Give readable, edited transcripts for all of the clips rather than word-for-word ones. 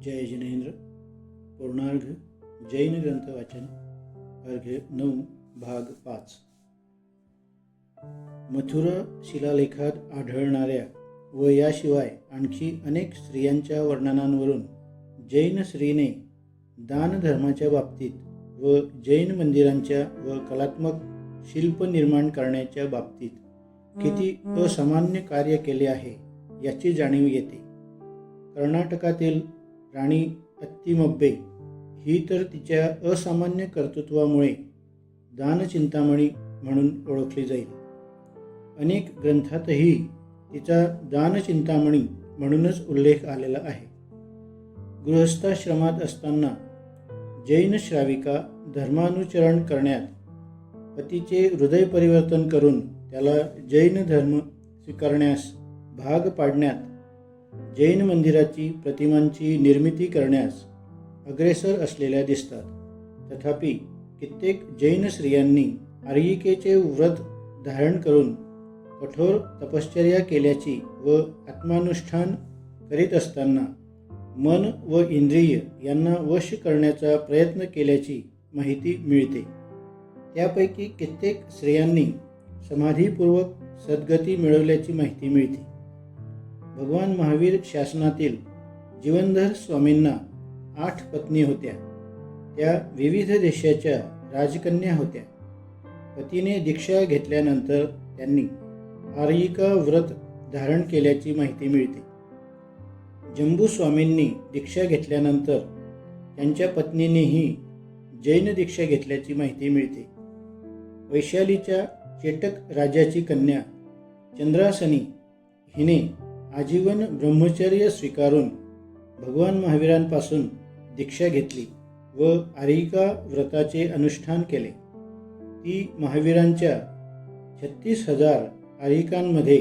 जय जिनेंद्र। पूर्णार्घ जैन ग्रंथ वाचन अर्घ्य 9 भाग 5। मथुरा शिलालेखात आढळणाऱ्या व याशिवाय आणखी अनेक स्त्रियांच्या वर्णनांवरून जैन स्त्रीने दान धर्माच्या बाबतीत व जैन मंदिरांच्या व कलात्मक शिल्प निर्माण करण्याच्या बाबतीत किती असामान्य कार्य केले आहे याची जाणीव येते। कर्नाटकातील राणी अत्तिमब्बे ही तर तिच्या असामान्य कर्तृत्वामुळे दानचिंतामणी म्हणून ओळखली जाईल। अनेक ग्रंथातही तिचा दानचिंतामणी म्हणूनच उल्लेख आलेला आहे। गृहस्थाश्रमात असताना जैन श्राविका धर्मानुचरण करण्यात, पतीचे हृदय परिवर्तन करून त्याला जैन धर्म स्वीकारण्यास भाग पाडण्यात, जैन मंदिराची प्रतिमांची निर्मिती करण्यास अग्रेसर असलेल्या दिसतात। तथापि कित्येक जैन स्त्रियांनी आर्यिकेचे व्रत धारण करून कठोर तपश्चर्या केल्याची व आत्मानुष्ठान करीत असताना मन व इंद्रिय यांना वश करण्याचा प्रयत्न केल्याची माहिती मिळते। त्यापैकी कित्येक स्त्रियांनी समाधीपूर्वक सद्गती मिळवल्याची माहिती मिळते। भगवान महावीर शासनातील जीवनधर स्वामींना 8 पत्नी होत्या। त्या विविध देशाच्या राजकन्या होत्या। पतीने दीक्षा घेतल्यानंतर त्यांनी आर्यिका व्रत धारण केल्याची माहिती मिळते। जंबू स्वामींनी दीक्षा घेतल्यानंतर त्यांच्या पत्नीनेही जैन दीक्षा घेतल्याची माहिती मिळते। वैशालीच्या चेटक राजाची कन्या चंद्रासनी हिने आजीवन ब्रह्मचर्य स्वीकारून भगवान महावीरांपासून दीक्षा घेतली व आर्यिका व्रताचे अनुष्ठान केले। ती महावीरांच्या 36,000 आर्यिकांमध्ये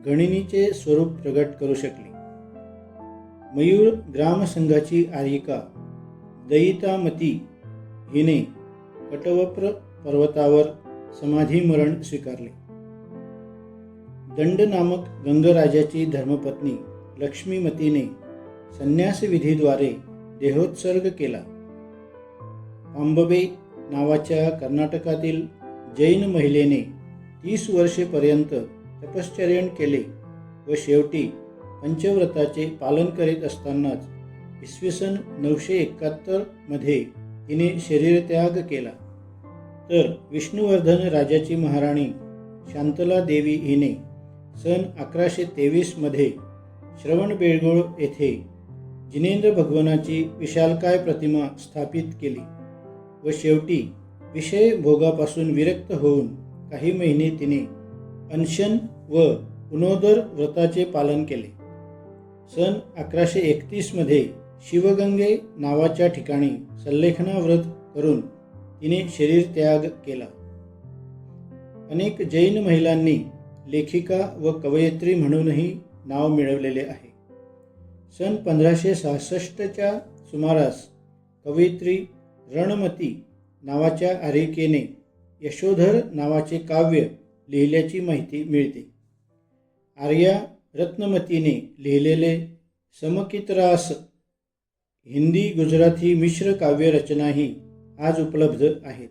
गणिनीचे स्वरूप प्रगट करू शकली। मयूर ग्रामसंघाची आर्यिका दयितामती हिने कटवप्र पर्वतावर समाधीमरण स्वीकारले। दंड नामक गंगराजाची धर्मपत्नी लक्ष्मीमतीने संन्यास विधीद्वारे देहोत्सर्ग केला। पांबवे नावाच्या कर्नाटकातील जैन महिलेने 30 वर्षेपर्यंत तपश्चर्यन केले व शेवटी पंचव्रताचे पालन करीत असतानाच इसवी 971 मध्ये तिने शरीरत्याग केला। तर विष्णुवर्धन राजाची महाराणी शांतला देवी हिने 1123 मध्ये श्रवणबेळगोळ येथे जिनेंद्र भगवानाची विशालकाय प्रतिमा स्थापित केली व शेवटी विषय भोगापासून विरक्त होऊन काही महिने तिने अनशन व पुनोदर व्रताचे पालन केले। 1131 मध्ये शिवगंगे नावाच्या ठिकाणी सल्लेखना व्रत करून तिने शरीर त्याग केला। अनेक जैन महिलांनी लेखिका व कवयित्री म्हणूनही नाव मिळवलेले आहे। 1566च्या सुमारास कवयित्री रणमती नावाच्या आर्यिकेने यशोधर नावाचे काव्य लिहिल्याची माहिती मिळते। आर्या रत्नमतीने लिहिलेले समकितरास हिंदी गुजराती मिश्र काव्य रचनाही आज उपलब्ध आहेत।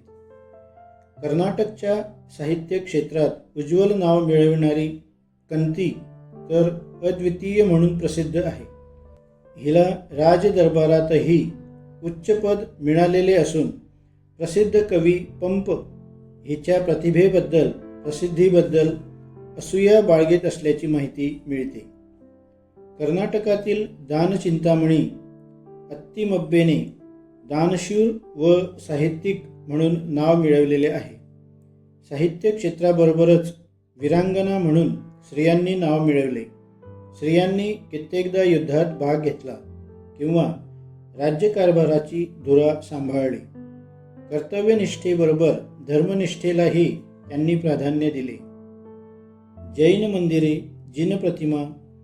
कर्नाटकच्या साहित्य क्षेत्रात उज्ज्वल नाव मिळविणारी कंती तर अद्वितीय म्हणून प्रसिद्ध आहे। हिला राजदरबारातही उच्चपद मिळालेले असून प्रसिद्ध कवी पंप हिच्या प्रतिभेबद्दल प्रसिद्धीबद्दल असूया बाळगीत असल्याची माहिती मिळते। कर्नाटकातील दानचिंतामणी अत्तिमब्बेने दानशूर व साहित्यिक म्हणून नाव मिळवलेले आहे। साहित्य क्षेत्राबरोबरच वीरांगना म्हणून स्त्रियांनी नाव मिळवले। स्त्रियांनी कित्येकदा युद्धात भाग घेतला किंवा राज्यकारभाराची धुरा सांभाळली। कर्तव्यनिष्ठेबरोबर धर्मनिष्ठेलाही त्यांनी प्राधान्य दिले। जैन मंदिरे, जिनप्रतिमा,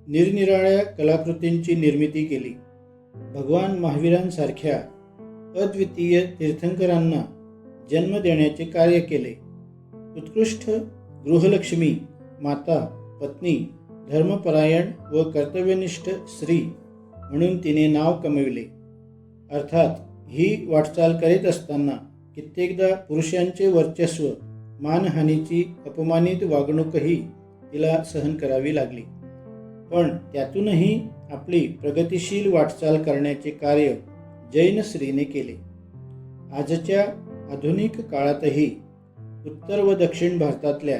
निरनिराळ्या कलाकृतींची निर्मिती केली। भगवान महावीरांसारख्या अद्वितीय तीर्थंकरांना जन्म देण्याचे कार्य केले। उत्कृष्ट गृहलक्ष्मी, माता, पत्नी, धर्मपरायण व कर्तव्यनिष्ठ स्त्री म्हणून तिने नाव कमविले. अर्थात ही वाटचाल करीत असताना कित्येकदा पुरुषांचे वर्चस्व, मानहानीची अपमानित वागणूकही तिला सहन करावी लागली. पण त्यातूनही आपली प्रगतिशील वाटचाल करण्याचे कार्य जैन स्त्रीने केले. आजच्या आधुनिक काळातही उत्तर व दक्षिण भारतातल्या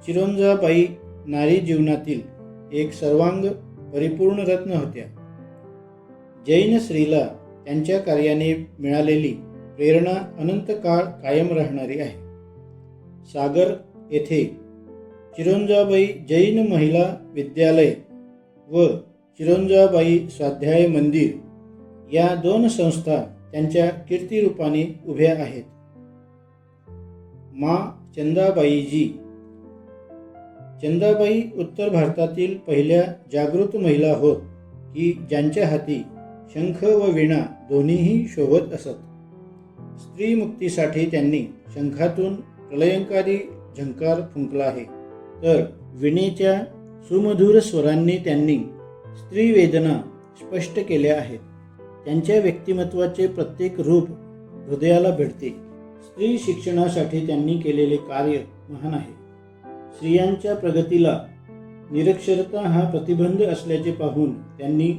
चिरोंजाबाई नारी जीवनातील एक सर्वांग परिपूर्ण रत्न होत्या. जैन स्त्रीला त्यांच्या कार्याने मिळालेली प्रेरणा अनंत काळ कायम राहणारी आहे. सागर येथे चिरोंजाबाई जैन महिला विद्यालय व चिरोंजाबाई स्वाध्याय मंदिर या 2 संस्था त्यांच्या कीर्तिरूपाने उभ्या आहेत. मा चंदाबाईजी. चंदाबाई उत्तर भारतातील पहिल्या जागृत महिला होत की ज्यांच्या हाती शंख व वीणा दोन्हीही शोभत असत. स्त्री मुक्तीसाठी त्यांनी शंखातून प्रलयंकारी झंकार फुंकला आहे, तर वीणेच्या सुमधुर स्वरांनी त्यांनी स्त्री वेदना स्पष्ट केल्या आहेत. त्यांच्या व्यक्तिमत्वाचे प्रत्येक रूप हृदयाला भिडते. स्त्री शिक्षणासाठी त्यांनी केलेले कार्य महान आहे. स्त्रियांच्या प्रगतीला निरक्षरता हा प्रतिबंध असल्याचे पाहून त्यांनी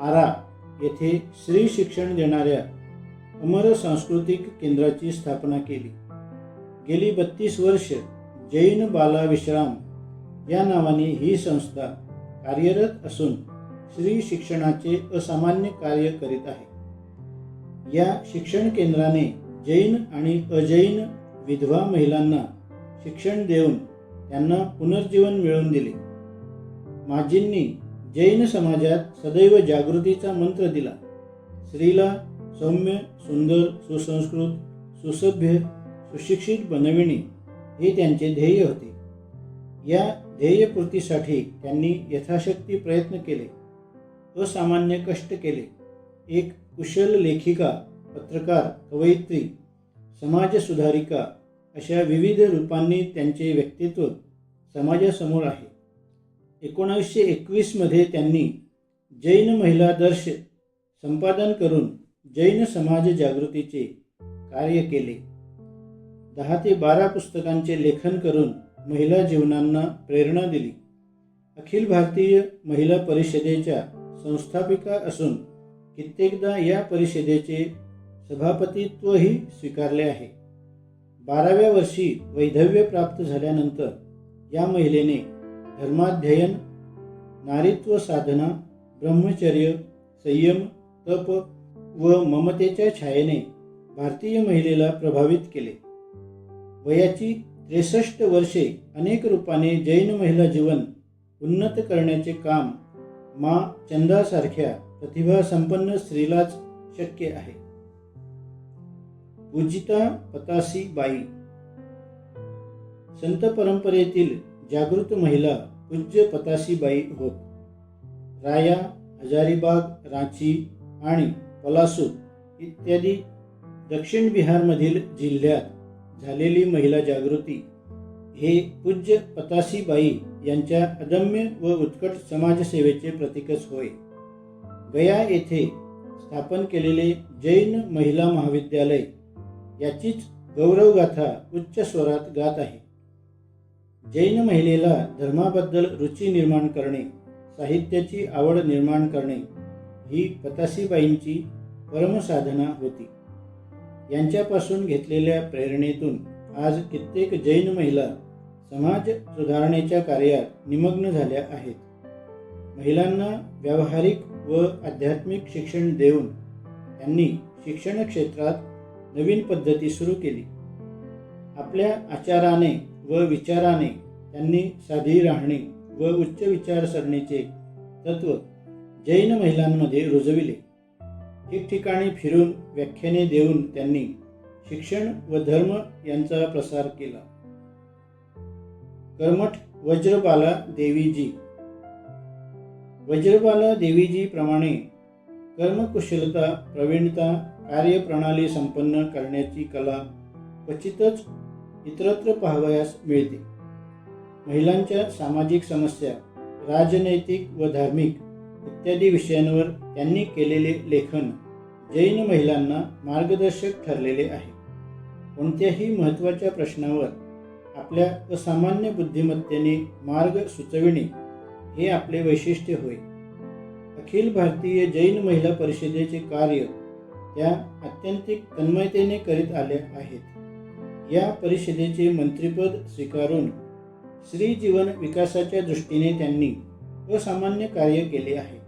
आरा येथे स्त्री शिक्षण देणाऱ्या अमर सांस्कृतिक केंद्राची स्थापना केली. गेली 32 वर्ष जैन बाला विश्राम या नावाने ही संस्था कार्यरत असून स्त्री शिक्षणाचे असामान्य कार्य करीत आहे. या शिक्षण केंद्राने जैन आणि अजैन विधवा महिलांना शिक्षण देऊन त्यांना पुनर्जीवन मिळवून दिले. माजींनी जैन समाजात सदैव जागृतीचा मंत्र दिला. स्त्रीला सौम्य, सुंदर, सुसंस्कृत, सुसभ्य, सुशिक्षित बनविणे हे त्यांचे ध्येय होते. या ध्येयपूर्तीसाठी त्यांनी यथाशक्ती प्रयत्न केले, असामान्य कष्ट केले. एक कुशल लेखिका, पत्रकार, कवयित्री, समाजसुधारिका अशा विविध रूपांनी त्यांचे व्यक्तित्व समाजासमोर आहे. 1921 मध्ये त्यांनी जैन महिला दर्श संपादन करून जैन समाज जागृतीचे कार्य केले. 10 ते 12 पुस्तकांचे लेखन करून महिला जीवनांना प्रेरणा दिली. अखिल भारतीय महिला परिषदेच्या संस्थापिका असून कित्येकदा या परिषदेचे सभापतित्वही स्वीकारले आहे. 12व्या वर्षी वैधव्य प्राप्त झाल्यानंतर या महिलेने धर्माध्ययन, नारीत्व साधना, ब्रह्मचर्य, संयम, तप व ममतेच्या छायेने भारतीय महिलेला प्रभावित केले. वयाची 63 वर्षे अनेक रूपाने जैन महिला जीवन उन्नत करण्याचे काम मा चंदासारख्या प्रतिभासंपन्न स्त्रीलाच शक्य आहे. पूजिता पतासी बाई. संत परंपरेतील जागृत महिला पूज्य पतासीबाई होत. राया, हजारीबाग, रांची आणि पलासूर इत्यादी दक्षिण बिहारमधील जिल्ह्यात झालेली महिला जागृती हे पूज्य पतासीबाई यांच्या अदम्य व उत्कट समाजसेवेचे प्रतीकच होय. गया येथे स्थापन केलेले जैन महिला महाविद्यालय याचीच गौरवगाथा उच्च स्वरात गात आहे. जैन महिलेला धर्माबद्दल रुची निर्माण करणे, साहित्याची आवड निर्माण करणे ही पतासीबाईंची परमसाधना होती. यांच्यापासून घेतलेल्या प्रेरणेतून आज कित्येक जैन महिला समाज सुधारणेच्या कार्यात निमग्न झाल्या आहेत. महिलांना व्यावहारिक व आध्यात्मिक शिक्षण देऊन त्यांनी शिक्षण क्षेत्रात नवीन पद्धती सुरू केली. आपल्या आचाराने व विचाराने त्यांनी साधी राहणे व उच्च विचारसरणीचे तत्व जैन महिलांमध्ये रुजविले. ठिकठिकाणी फिरून व्याख्याने देऊन त्यांनी शिक्षण व धर्म यांचा प्रसार केला. कर्मठ वज्रबाला देवीजी. वज्रबाला देवीजी प्रमाणे कर्मकुशलता, प्रवीणता, कार्यप्रणाली संपन्न करण्याची कला क्वचितच इतरत्र पाहावयास मिळते. महिलांच्या सामाजिक समस्या, राजनैतिक व धार्मिक इत्यादी विषयांवर त्यांनी केलेले लेखन जैन महिलांना मार्गदर्शक ठरलेले आहे. कोणत्याही महत्त्वाच्या प्रश्नावर आपल्या असामान्य बुद्धिमत्तेने मार्ग सुचविणे हे आपले वैशिष्ट्य होय. अखिल भारतीय जैन महिला परिषदेचे कार्य त्या अत्यंतिक तन्मयतेने करीत आल्या आहेत. या परिषदेचे मंत्रिपद स्वीकारून स्त्री जीवन विकासाच्या दृष्टीने त्यांनी असामान्य कार्य केले आहे.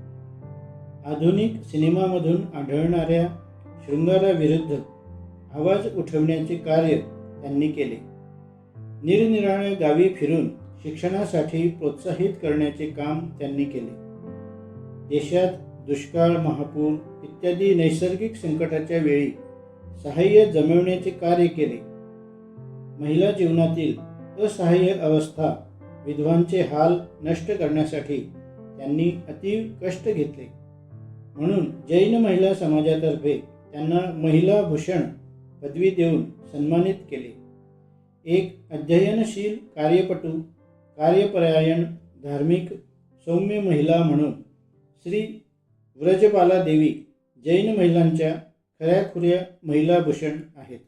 आधुनिक सिनेमामधून आढळणाऱ्या शृंगाराविरुद्ध आवाज उठवण्याचे कार्य त्यांनी केले. निरनिराळ्या गावी फिरून शिक्षणासाठी प्रोत्साहित करण्याचे काम त्यांनी केले. देशात दुष्काळ, महापूर इत्यादी नैसर्गिक संकटाच्या वेळी सहाय्य जमवण्याचे कार्य केले. महिला जीवनातील असहाय्य अवस्था, विधवांचे हाल नष्ट करण्यासाठी त्यांनी अतीव कष्ट घेतले. म्हणून जैन महिला समाजातर्फे त्यांना महिला भूषण पदवी देऊन सन्मानित केले. एक अध्ययनशील, कार्यपटू, कार्यपरायण, धार्मिक, सौम्य महिला म्हणून श्री व्रजबाला देवी जैन महिलांच्या खऱ्याखुऱ्या महिला भूषण आहेत.